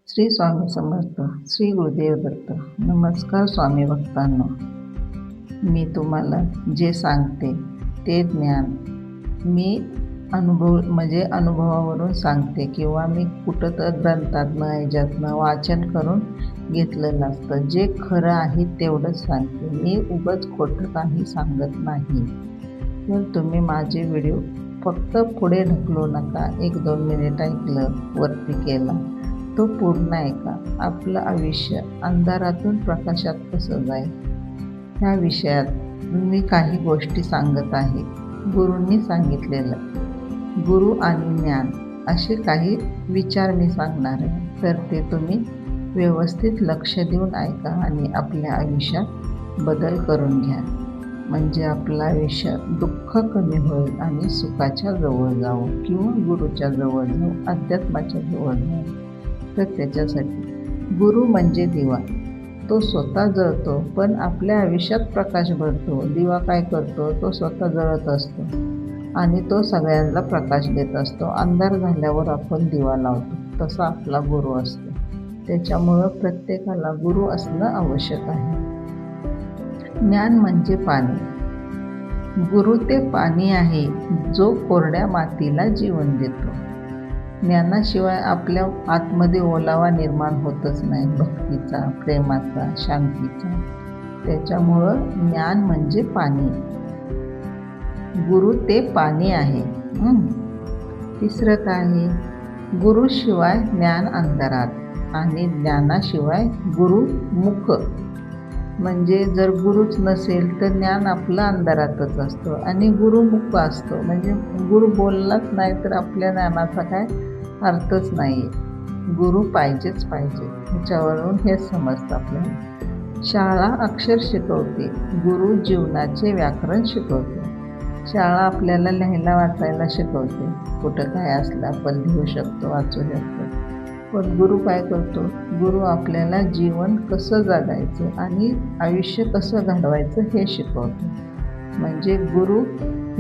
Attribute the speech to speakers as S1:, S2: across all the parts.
S1: श्री स्वामी समर्थ. श्री गुरुदेव दत्त. नमस्कार स्वामी भक्तांनो. मी तुम्हाला जे सांगते ते ज्ञान मी अनुभवावरून सांगते किंवा मी कुठं तर ग्रंथातनं ह्याच्यातनं वाचन करून घेतलेलं असतं. जे खरं आहे तेवढंच सांगते. मी उगाच खोटं काही सांगत नाही. तर तुम्ही माझे व्हिडिओ फक्त पुढे ढकलू नका. 1-2 मिनिट ऐकलं, वरती केला, तो पूर्ण ऐका. आपलं आयुष्य अंधारातून प्रकाशात कसं जाईल ह्या विषयात मी काही गोष्टी सांगत आहे. गुरूंनी सांगितलेलं गुरु आणि ज्ञान असे काही विचार मी सांगणार आहे. तर ते तुम्ही व्यवस्थित लक्ष देऊन ऐका आणि आपल्या आयुष्यात बदल करून घ्या. म्हणजे आपलं आयुष्य दुःख कमी होईल आणि सुखाच्या जवळ जाऊ किंवा गुरुच्या जवळ जाऊ, अध्यात्माच्या जवळ जाऊ. तर त्याच्यासाठी गुरु म्हणजे दिवा. तो स्वतः जळतो पण आपल्या आयुष्यात प्रकाश भरतो. दिवा काय करतो? तो स्वतः जळत असतो आणि तो सगळ्यांना प्रकाश देत असतो. अंधार झाल्यावर आपण दिवा लावतो. तसा आपला गुरु असतो. त्याच्यामुळं प्रत्येकाला गुरु असणं आवश्यक आहे. ज्ञान म्हणजे पाणी. गुरु ते पाणी आहे जो कोरड्या मातीला जीवन देतो. ज्ञानाशिवाय आपल्या आतमध्ये ओलावा निर्माण होतच नाही, भक्तीचा, प्रेमाचा, शांतीचा. त्याच्यामुळं ज्ञान म्हणजे पाणी. गुरु ते पाणी आहे. तिसरं काय आहे? गुरुशिवाय ज्ञान अंधारात आणि ज्ञानाशिवाय गुरु मुक. म्हणजे जर गुरुच नसेल तर ज्ञान आपलं अंधारातच असतं आणि गुरु मुक असतो. म्हणजे गुरु बोललाच नाही तर आपल्या ज्ञानाचा काय अर्थच नाही. गुरु पाहिजेच पाहिजे. ह्याच्यावरून हेच समजतं आपल्याला. शाळा अक्षर शिकवते, गुरु जीवनाचे व्याकरण शिकवते. शाळा आपल्याला लिहायला वाचायला शिकवते. कुठं काय असलं आपण लिहू शकतो, वाचू शकतो. पण गुरु काय करतो? गुरु आपल्याला जीवन कसं जगायचं आणि आयुष्य कसं घडवायचं हे शिकवतो. म्हणजे गुरु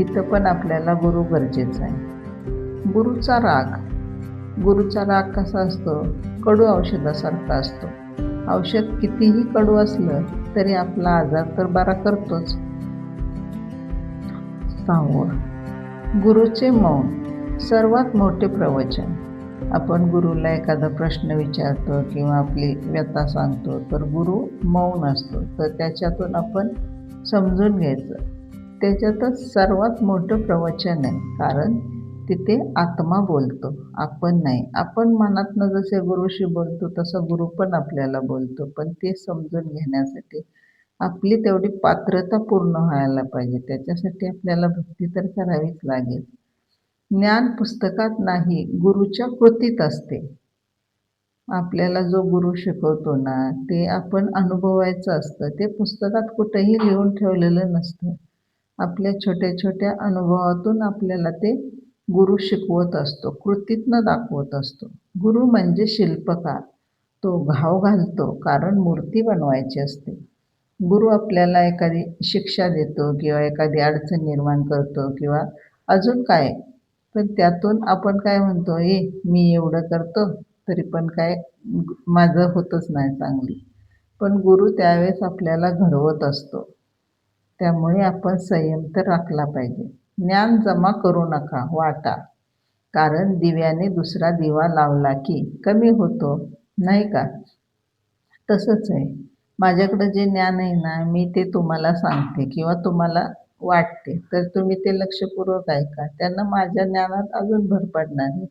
S1: इथं पण आपल्याला गुरु गरजेचा आहे. गुरुचा राग कसा असतो? कडू औषधासारखा असतो. औषध कितीही कडू असलं तरी आपला आजार तर बरा करतोच. 6. गुरुचे मौन सर्वात मोठे प्रवचन. आपण गुरुला एखादा प्रश्न विचारतो किंवा आपली व्यथा सांगतो तर गुरु मौन असतो. तर त्याच्यातून आपण समजून घ्यायचं. त्याच्यातच सर्वात मोठं प्रवचन आहे. कारण तिथे आत्मा बोलतो, आपण नाही. आपण मनातनं जसे गुरुशी बोलतो तसं गुरु पण आपल्याला बोलतो. पण ते समजून घेण्यासाठी आपली तेवढी पात्रता पूर्ण व्हायला पाहिजे. त्याच्यासाठी आपल्याला भक्ती तर करावीच लागेल. ज्ञान पुस्तकात नाही, गुरुच्या कृतीत असते. आपल्याला जो गुरु शिकवतो ना ते आपण अनुभवायचं असतं. ते पुस्तकात कुठेही लिहून ठेवलेलं नसतं. आपल्या छोट्या छोट्या अनुभवातून आपल्याला ते गुरु शिकवत असतो, कृतीतनं दाखवत असतो. गुरु म्हणजे शिल्पकार. तो घाव घालतो कारण मूर्ती बनवायची असते. गुरु आपल्याला एखादी शिक्षा देतो किंवा एखादी अडचण निर्माण करतो किंवा अजून काय. पण त्यातून आपण काय म्हणतो, मी एवढं करतो तरी पण काय माझं होतच नाही चांगली. पण गुरु त्यावेळेस आपल्याला घडवत असतो. त्यामुळे आपण संयम तर राखला पाहिजे. ज्ञान जमा करू नका, वाटा. कारण दिव्याने दुसरा दिवा लावला की कमी होतो, नाही का? तसंच आहे. माझ्याकडं जे ज्ञान आहे ना मी ते तुम्हाला सांगते किंवा तुम्हाला वाटते. तर तुम्ही ते लक्षपूर्वक ऐका. त्यांना माझ्या ज्ञानात अजून भर पडणार आहे.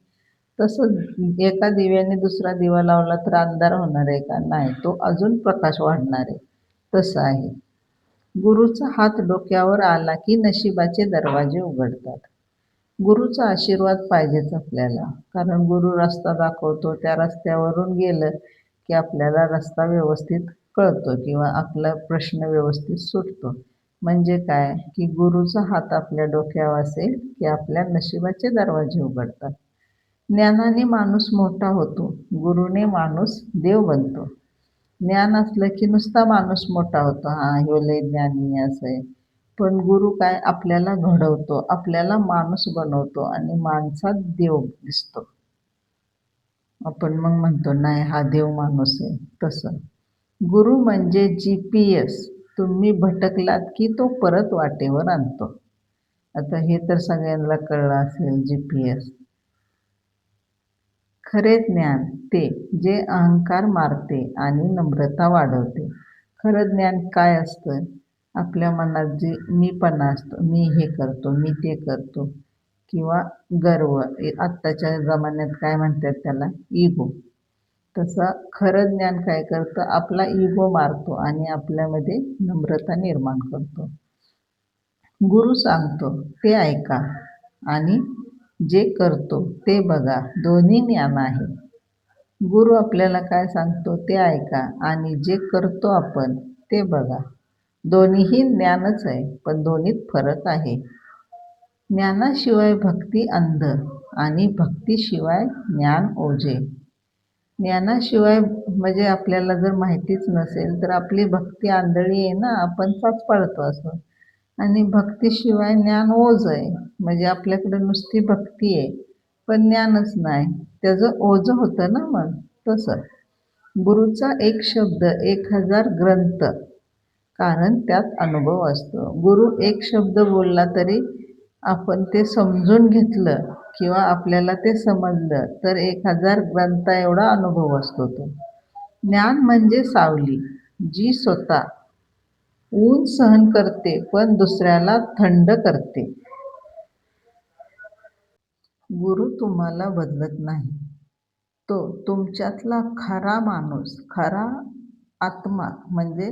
S1: तसंच एका दिव्याने दुसरा दिवा लावला तर अंधार होणार आहे का? नाही. तो अजून प्रकाश वाढणार आहे. तसं आहे. गुरुचा हात डोक्यावर आला की नशिबाचे दरवाजे उघडतात. गुरुचा आशीर्वाद पाहिजेच आपल्याला. कारण गुरु रस्ता दाखवतो. त्या रस्त्यावरून गेलं की आपल्याला रस्ता व्यवस्थित कळतो किंवा आपला प्रश्न व्यवस्थित सुटतो. म्हणजे काय की गुरुचा हात आपल्या डोक्यावर असेल की आपल्या नशिबाचे दरवाजे उघडतात. ज्ञानाने माणूस मोठा होतो, गुरुने माणूस देव बनतो. ज्ञान असलं की नुसता माणूस मोठा होतो, ह्यो लय ज्ञानी असं आहे. पण गुरु काय आपल्याला घडवतो, आपल्याला माणूस बनवतो आणि माणसात देव दिसतो. आपण मग म्हणतो नाही हा देव माणूस आहे. तसं गुरु म्हणजे GPS. तुम्ही भटकलात की तो परत वाटेवर आणतो. आता हे तर सगळ्यांना कळलं असेल GPS. खरे ज्ञान ते जे अहंकार मारते आणि नम्रता वाढवते. खरं ज्ञान काय असतं? आपल्या मनात जे मीपणा असतो, मी हे करतो, मी ते करतो किंवा गर्व. आत्ताच्या जमान्यात काय म्हणतात त्याला? इगो. तसं खरं ज्ञान काय करतं? आपला इगो मारतो आणि आपल्यामध्ये नम्रता निर्माण करतो. गुरु सांगतो ते ऐका आणि जे करतो ते बघा. दोन्ही ज्ञान आहे. गुरु आपल्याला काय सांगतो ते ऐका आणि जे करतो आपण ते बघा. दोन्हीही ज्ञानच आहे, पण दोन्हीत फरक आहे. ज्ञानाशिवाय भक्ती अंध आणि भक्तीशिवाय ज्ञान ओझे. ज्ञानाशिवाय म्हणजे आपल्याला जर माहितीच नसेल तर आपली भक्ती आंधळी आहे ना, आपण चाच पाळतो असं. आणि भक्तीशिवाय ज्ञान ओझ आहे. म्हणजे आपल्याकडे नुसती भक्ती आहे, पण ज्ञानच नाही. त्याचं ओझं होतं ना मग. तसं गुरुचा एक शब्द 1000 ग्रंथ, कारण त्यात अनुभव असतो. गुरु एक शब्द बोलला तरी आपण ते समजून घेतलं किंवा आपल्याला ते समजलं तर 1000 ग्रंथा एवढा अनुभव असतो तो. ज्ञान म्हणजे सावली, जी स्वतः ऊन सहन करते पण दुसऱ्याला थंड करते. गुरु तुम्हाला बदलत नाही. तो तुमच्यातला खरा माणूस, खरा आत्मा म्हणजे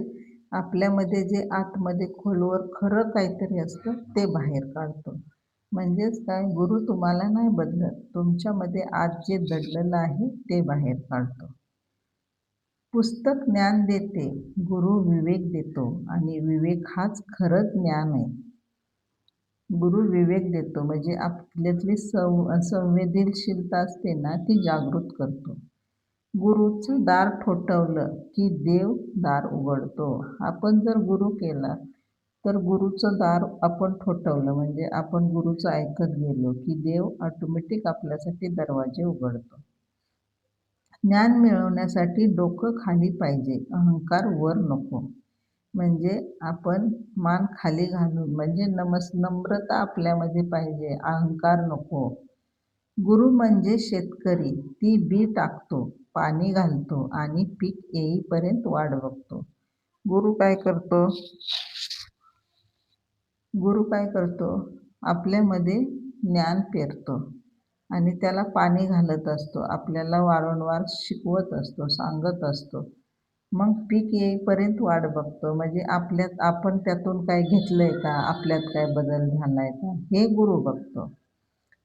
S1: आपल्यामध्ये जे आतमध्ये खोलवर खरं काहीतरी असतं ते बाहेर काढतो. म्हणजेच काय, गुरु तुम्हाला नाही बदलत. तुमच्यामध्ये आत जे दडलेलं आहे ते बाहेर काढतो. पुस्तक ज्ञान देते, गुरु विवेक देतो आणि विवेक हाच खरं ज्ञान आहे. गुरु विवेक देतो म्हणजे आपल्यातली संवेदनशीलता असते ना ती जागृत करतो. गुरुचं दार ठोठावलं की देव दार उघडतो. आपण जर गुरु केला तर गुरुचं दार आपण ठोठावलं म्हणजे आपण गुरुचं ऐकत गेलो की देव ऑटोमॅटिक आपल्यासाठी दरवाजे उघडतो. ज्ञान मिळवण्यासाठी डोकं खाली पाहिजे, अहंकार वर नको. म्हणजे आपण मान खाली घालून म्हणजे नम्रता आपल्यामध्ये पाहिजे, अहंकार नको. गुरु म्हणजे शेतकरी. ती बी टाकतो, पाणी घालतो आणि पीक येईपर्यंत वाट बघतो. गुरु काय करतो? गुरु काय करतो? आपल्यामध्ये ज्ञान पेरतो आणि त्याला पाणी घालत असतो. आपल्याला वारंवार शिकवत असतो, सांगत असतो. मग पीक येईपर्यंत वाट बघतो. म्हणजे आपल्यात आपण त्यातून काय घेतलंय का? आपल्यात काय बदल झालाय का? हे गुरु बघतो.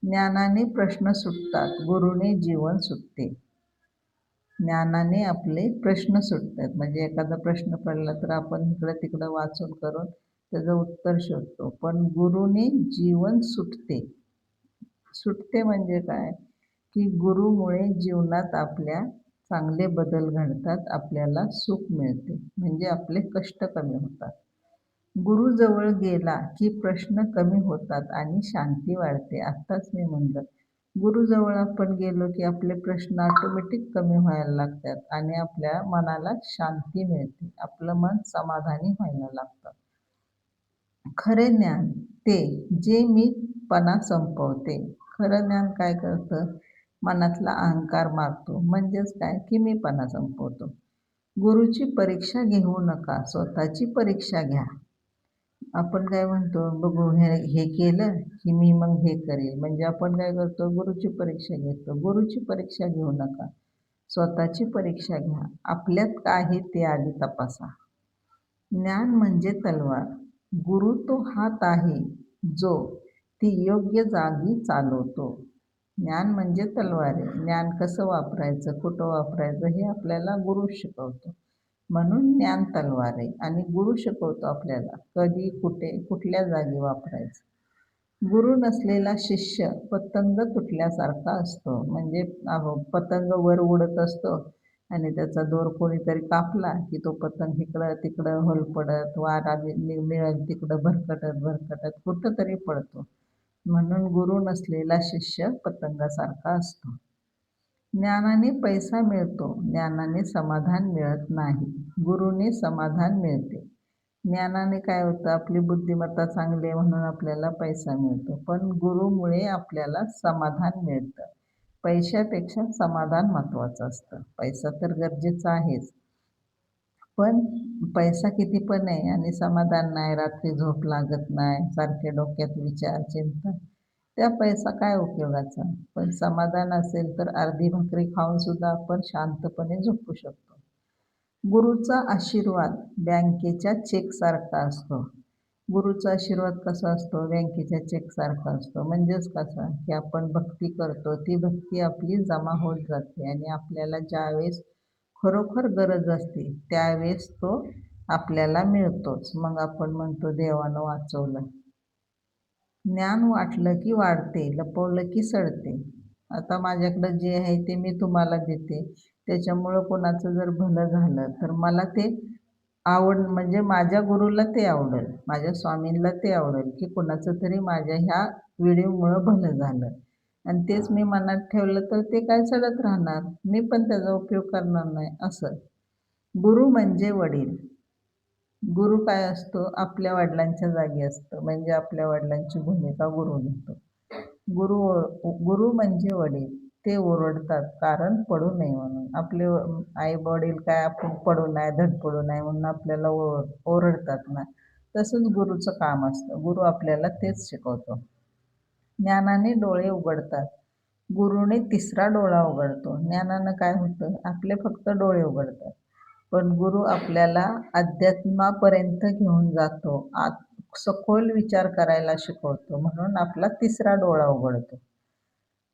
S1: ज्ञानाने प्रश्न सुटतात, गुरुने जीवन सुटते. ज्ञानाने आपले प्रश्न सुटतात. म्हणजे एखादा प्रश्न पडला तर आपण इकडं-तिकडं वाचून करून त्याचं उत्तर शोधतो. पण गुरुने जीवन सुटते. सुटते म्हणजे काय? की गुरुमुळे जीवनात आपल्या चांगले बदल घडतात, आपल्याला सुख मिळते. म्हणजे आपले कष्ट कमी होतात. गुरुजवळ गेला की प्रश्न कमी होतात आणि शांती वाढते. आत्ताच मी म्हणलं, गुरुजवळ आपण गेलो की आपले प्रश्न ऑटोमॅटिक कमी व्हायला लागतात आणि आपल्या मनाला शांती मिळते. आपलं मन समाधानी व्हायला लागतं. खरे ज्ञान ते जे मीपणा संपवते. खरं ज्ञान काय करतं? मनातला अहंकार मारतो. म्हणजेच काय की मीपणा संपवतो. गुरुची परीक्षा घेऊ नका, स्वतःची परीक्षा घ्या. आपण काय म्हणतो, बघू हे केलं की मी मग हे करेल. म्हणजे आपण काय करतो? गुरुची परीक्षा घेतो. गुरुची परीक्षा घेऊ नका, स्वतःची परीक्षा घ्या. आपल्यात काय आहे ते आधी तपासा. ज्ञान म्हणजे तलवार. गुरु तो हात आहे जो ती योग्य जागी चालवतो. ज्ञान म्हणजे तलवार आहे. ज्ञान कसं वापरायचं, कुठं वापरायचं हे आपल्याला गुरु शिकवतो. म्हणून ज्ञान तलवार आहे आणि गुरु शिकवतो आपल्याला कधी, कुठे, कुठल्या जागी वापरायचं. गुरु नसलेला शिष्य पतंग तुटल्यासारखा असतो. म्हणजे पतंग वर उडत असतो आणि त्याचा दोर कोणीतरी कापला की तो पतंग इकडं तिकडं होलपडत, वारा मिळेल तिकडं भरकटत भरकटत कुठंतरी पडतो. म्हणून गुरु नसलेला शिष्य पतंगासारखा असतो. ज्ञानाने पैसा मिळतो, ज्ञानाने समाधान मिळत नाही. गुरूने समाधान मिळते. ज्ञानाने काय होतं, आपली बुद्धिमत्ता चांगली आहे म्हणून आपल्याला पैसा मिळतो. पण गुरुमुळे आपल्याला समाधान मिळतं. पैशापेक्षा समाधान महत्त्वाचं असतं. पैसा तर गरजेचा आहेच. पण पैसा किती पण आहे आणि समाधान नाही, रात्री झोप लागत नाही, सारखे डोक्यात विचार, चिंता, त्या पैसा काय उपयोगाचा? पण समाधान असेल तर अर्धी भाकरी खाऊन सुद्धा आपण शांतपणे झोपू शकतो. गुरूचा आशीर्वाद बँकेच्या चेकसारखा असतो. गुरूचा आशीर्वाद कसा असतो? बँकेच्या चेकसारखा असतो. म्हणजेच कसा? की आपण भक्ती करतो, ती भक्ती आपली जमा होत जाते आणि आपल्याला ज्यावेळेस खरोखर गरज असते, त्यावेळेस तो आपल्याला मिळतोच. मग आपण म्हणतो देवानं वाचवलं. ज्ञान वाटलं की वाढते, लपवलं की सडते. आता माझ्याकडं जे आहे ते मी तुम्हाला देते. त्याच्यामुळं कोणाचं जर भलं झालं, तर मला ते म्हणजे माझ्या गुरूला ते आवडेल, माझ्या स्वामींना ते आवडेल, की कोणाचं तरी माझ्या ह्या व्हिडिओमुळं भलं झालं. आणि तेच मी मनात ठेवलं तर ते काय सडत राहणार. मी पण त्याचा उपयोग करणार नाही असं. गुरु म्हणजे वडील. गुरु काय असतो? आपल्या वडिलांच्या जागी असतं. म्हणजे आपल्या वडिलांची भूमिका गुरु घेतो. गुरु गुरु म्हणजे वडील. ते ओरडतात कारण पडू नये म्हणून. आपले आई-वडील काय आपण पडू नये, धडपडू नये म्हणून आपल्याला ओरडतात ना. तसंच गुरूचं काम असतं. गुरु आपल्याला तेच शिकवतो. ज्ञानाने डोळे उघडतात. गुरुने तिसरा डोळा उघडतो. ज्ञानानं काय होतं? आपले फक्त डोळे उघडतात. पण गुरु आपल्याला अध्यात्मापर्यंत घेऊन जातो. सखोल विचार करायला शिकवतो. म्हणून आपला तिसरा डोळा उघडतो.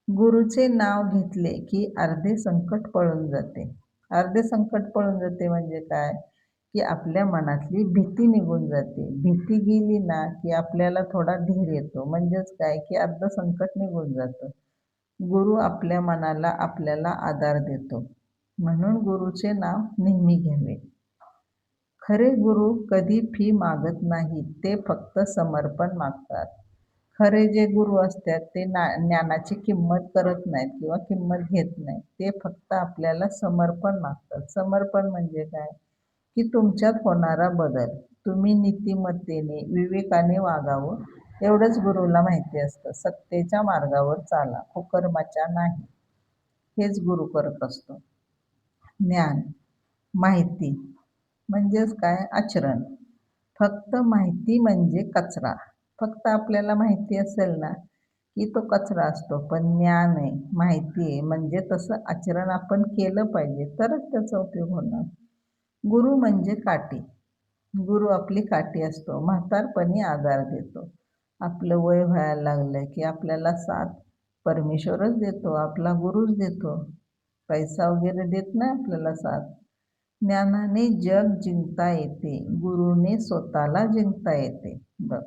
S1: गुरुचे नाव घेतले की अर्धे संकट पळून जाते. अर्धे संकट पळून जाते म्हणजे काय? की आपल्या मनातली भीती निघून जाते. भीती गेली ना, की आपल्याला थोडा धीर येतो. म्हणजेच काय? की अर्धं संकट निघून जातं. गुरु आपल्या मनाला आपल्याला आधार देतो. म्हणून गुरुचे नाव नेहमी घ्यावे. खरे गुरु कधी फी मागत नाहीत. ते फक्त समर्पण मागतात. खरे जे गुरु असतात ते ज्ञानाची किंमत करत नाहीत किंवा किंमत घेत नाहीत. ते फक्त आपल्याला समर्पण मागतात. समर्पण म्हणजे काय? की तुमच्यात होणारा बदल. तुम्ही नीतिमत्तेने, विवेकाने वागावं एवढंच गुरुला माहिती असतं. सत्तेच्या मार्गावर चाला, कुकर्माच्या नाही. हेच गुरु करत असतो. ज्ञान, माहिती म्हणजेच काय? आचरण. फक्त माहिती म्हणजे कचरा. फक्त आपल्याला माहिती असेल ना, की तो कचरा असतो. पण ज्ञान आहे, माहिती आहे म्हणजे तसं आचरण आपण केलं पाहिजे तरच त्याचा उपयोग होणार. गुरु म्हणजे काठी. गुरु आपली काठी असतो. म्हातारपणी आधार देतो. आपलं वय व्हायला लागलं, की आपल्याला साथ परमेश्वरच देतो, आपला गुरुच देतो. पैसा वगैरे देत नाही आपल्याला साथ. ज्ञानाने जग जिंकता येते, गुरुने स्वतःला जिंकता येते. बघ,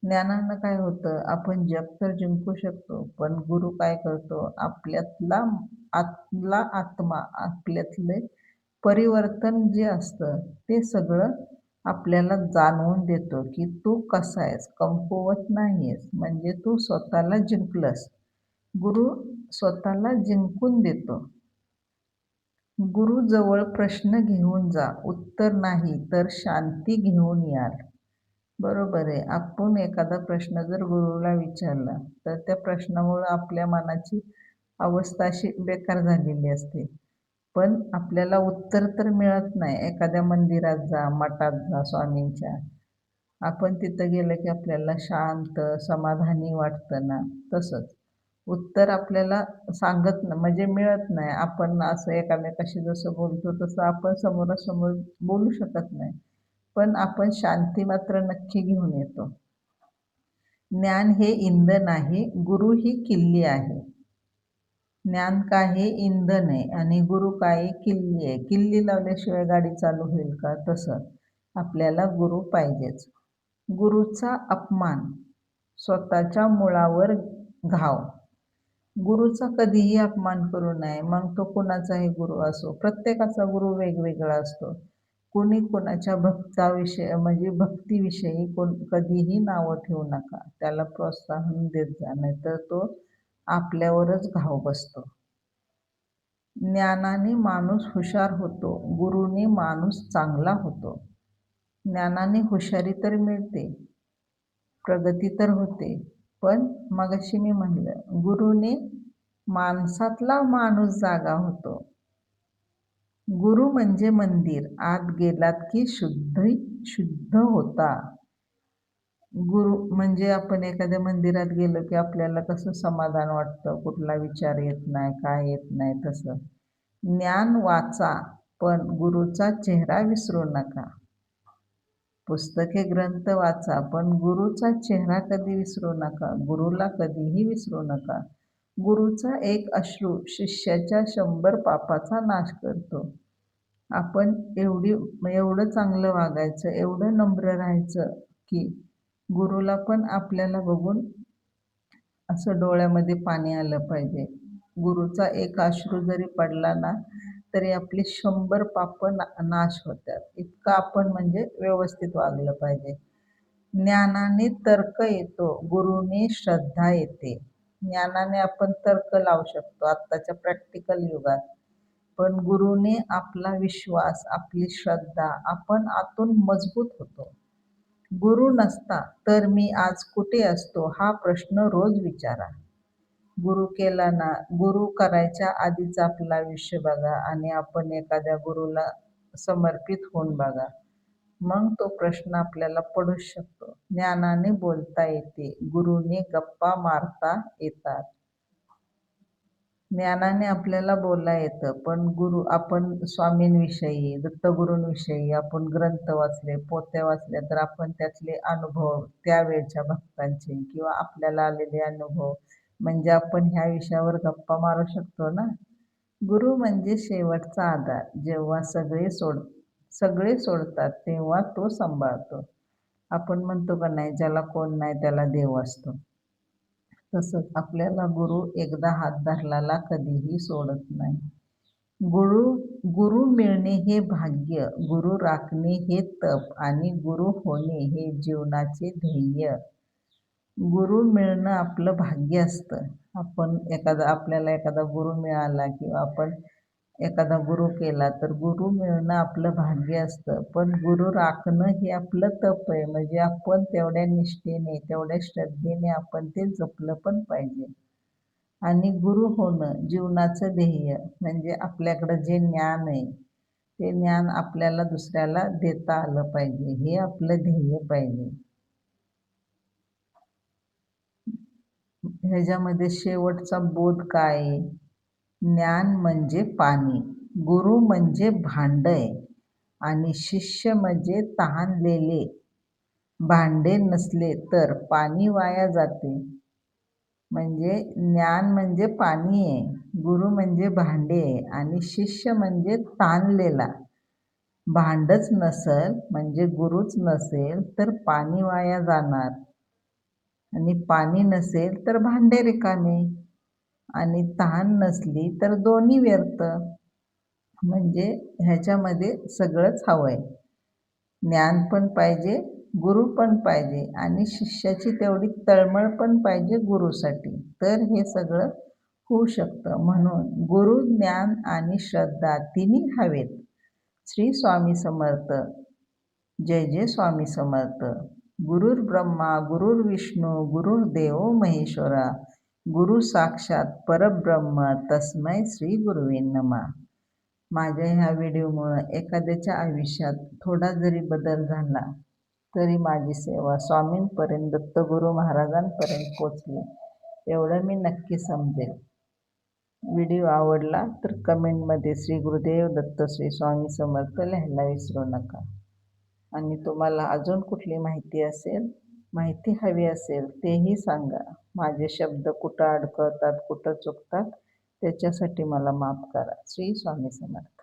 S1: ज्ञानानं काय होतं? आपण जग तर जिंकू शकतो, पण गुरु काय करतो? आपल्यातला आतला आत्मा, आपल्यातले परिवर्तन जे असतं, ते सगळं आपल्याला जाणवून देतो, की तू कसा आहेस, कमकुवत नाही आहेस. म्हणजे तू स्वतःला जिंकलंस. गुरु स्वतःला जिंकून देतो. गुरुजवळ प्रश्न घेऊन जा, उत्तर नाही तर शांती घेऊन याल. बरोबर आहे. आपण एखादा प्रश्न जर गुरुला विचारला, तर त्या प्रश्नामुळं आपल्या मनाची अवस्था अशी बेकार झालेली असते. पण आपल्याला उत्तर तर मिळत नाही. एखाद्या मंदिरात जा, मठात जा स्वामींच्या. आपण तिथं गेलं की आपल्याला शांत, समाधानी वाटतं ना, तसंच. उत्तर आपल्याला सांगत म्हणजे मिळत नाही. आपण असं एकामेकाशी जसं बोलतो तसं आपण समोरासमोर बोलू शकत नाही. पण आपण शांती मात्र नक्की घेऊन येतो. ज्ञान हे इंधन आहे, गुरु ही किल्ली आहे. ज्ञान काय हे इंधन आहे आणि गुरु काय आहे? किल्ली आहे. किल्ली लावल्याशिवाय गाडी चालू होईल का? तसं आपल्याला गुरु पाहिजेच. गुरुचा अपमान, स्वतःच्या मुळावर घाव. गुरुचा कधीही अपमान करू नये. मग तो कुणाचाही गुरु असो. प्रत्येकाचा गुरु वेगवेगळा असतो. कोणी कोणाच्या म्हणजे भक्तीविषयी कधीही नावं ठेवू नका. त्याला प्रोत्साहन देत जा. नाहीतर तो आपल्यावरच घाव बसतो. ज्ञानाने माणूस हुशार होतो, गुरुने माणूस चांगला होतो. ज्ञानाने हुशारी तर मिळते, प्रगती तर होते, पण मगाशी मी म्हणलं गुरुने माणसातला माणूस जागा होतो. गुरु म्हणजे मंदिर, आत गेलात की शुद्ध होता. गुरु म्हणजे आपण एखाद्या मंदिरात गेलो की आपल्याला कसं समाधान वाटतं, कुठला विचार येत नाही, काय येत नाही तसं. ज्ञान वाचा, पण गुरुचा चेहरा विसरू नका. पुस्तके ग्रंथ वाचा, पण गुरुचा चेहरा कधी विसरू नका. गुरुला कधीही विसरू नका. गुरुचा एक अश्रू शिष्याच्या 100 पापाचा नाश करतो. आपण एवढं चांगलं वागायचं, एवढं नम्र राहायचं की गुरुला पण आपल्याला बघून असं डोळ्यामध्ये पाणी आलं पाहिजे. गुरुचा एक अश्रू जरी पडला ना, तरी आपली 100 पापं नाश होतात. इतकं आपण म्हणजे व्यवस्थित वागलं पाहिजे. ज्ञानाने तर्क येतो, गुरुने श्रद्धा येते. ज्ञानाने आपण तर्क लावू शकतो आत्ताच्या प्रॅक्टिकल युगात. पण गुरुने आपला विश्वास, आपली श्रद्धा, आपण आतून मजबूत होतो. गुरु नसता तर मी आज कुठे असतो हा प्रश्न रोज विचारा. गुरु केला ना, गुरु करायच्या आधीच आपलं आयुष्य बघा आणि आपण एखाद्या गुरुला समर्पित होऊन बघा. मग तो प्रश्न आपल्याला पडूच शकतो. ज्ञानाने बोलता येते, गुरुने गप्पा मारता येतात. ज्ञानाने आपल्याला बोलता येतं, पण आपण स्वामींविषयी, दत्तगुरूंविषयी आपण ग्रंथ वाचले, पोथ्या वाचल्या तर आपण त्यातले अनुभव, त्यावेळच्या भक्तांचे किंवा आपल्याला आलेले अनुभव म्हणजे आपण ह्या विषयावर गप्पा मारू शकतो ना. गुरु म्हणजे शेवटचा आधार. जेव्हा सगळे सोडतात तेव्हा तो सांभाळतो. आपण म्हणतो का नाही, ज्याला कोण नाही त्याला देव असतो. तसंच आपल्याला गुरु एकदा हात धरलेला कधीही सोडत नाही. गुरु गुरु मिळणे हे भाग्य, गुरु राखणे हे तप आणि गुरु होणे हे जीवनाचे ध्येय. गुरु मिळणं आपलं भाग्य असतं. आपल्याला एखादा गुरु मिळाला किंवा आपण एखादा गुरु केला तर गुरु मिळणं आपलं भाग्य असतं. पण गुरु राखणं हे आपलं तप आहे. म्हणजे आपण तेवढ्या निष्ठेने, तेवढ्या श्रद्धेने आपण ते जपलं पण पाहिजे. आणि गुरु होणं जीवनाचं ध्येय. म्हणजे आपल्याकडं जे ज्ञान आहे, ते ज्ञान आपल्याला दुसऱ्याला देता आलं पाहिजे. हे आपलं ध्येय पाहिजे. ह्याच्यामध्ये शेवटचा बोध काय आहे? ज्ञान म्हणजे पाणी, गुरु म्हणजे भांड आहे आणि शिष्य म्हणजे तहानलेले. भांडे नसले तर पाणी वाया जाते. म्हणजे ज्ञान म्हणजे पाणी आहे, गुरु म्हणजे भांडे आहे आणि शिष्य म्हणजे ताणलेला. भांडच नसल म्हणजे गुरुच नसेल तर पाणी वाया जाणार आणि पाणी नसेल तर भांडे रिकामे आणि तहान नसली तर दोन्ही व्यर्थ. म्हणजे ह्याच्यामध्ये सगळंच हवंय. ज्ञान पण पाहिजे, गुरु पण पाहिजे आणि शिष्याची तेवढी तळमळ पण पाहिजे गुरुसाठी. तर हे सगळं होऊ शकतं. म्हणून गुरु, ज्ञान आणि श्रद्धा तिन्ही हवेत. श्री स्वामी समर्थ. जय जय स्वामी समर्थ. गुरुर्ब्रह्मा गुरुर्विष्णू गुरुर्देव महेश्वरा. गुरु साक्षात परब्रह्म तस्मै श्री गुरुवे नमः. माझ्या ह्या व्हिडिओमुळं एखाद्याच्या आयुष्यात थोडा जरी बदल झाला तरी माझी सेवा स्वामींपर्यंत, दत्तगुरू महाराजांपर्यंत पोचली एवढं मी नक्की समजेल. व्हिडिओ आवडला तर कमेंटमध्ये श्री गुरुदेव दत्त श्री स्वामी समर्थ लिहायला विसरू नका. आणि तुम्हाला अजून कुठली माहिती हवी असेल तेही सांगा. माझे शब्द कुठं अडकळतात, कुठं चुकतात त्याच्यासाठी मला माफ करा. श्री स्वामी समर्थ.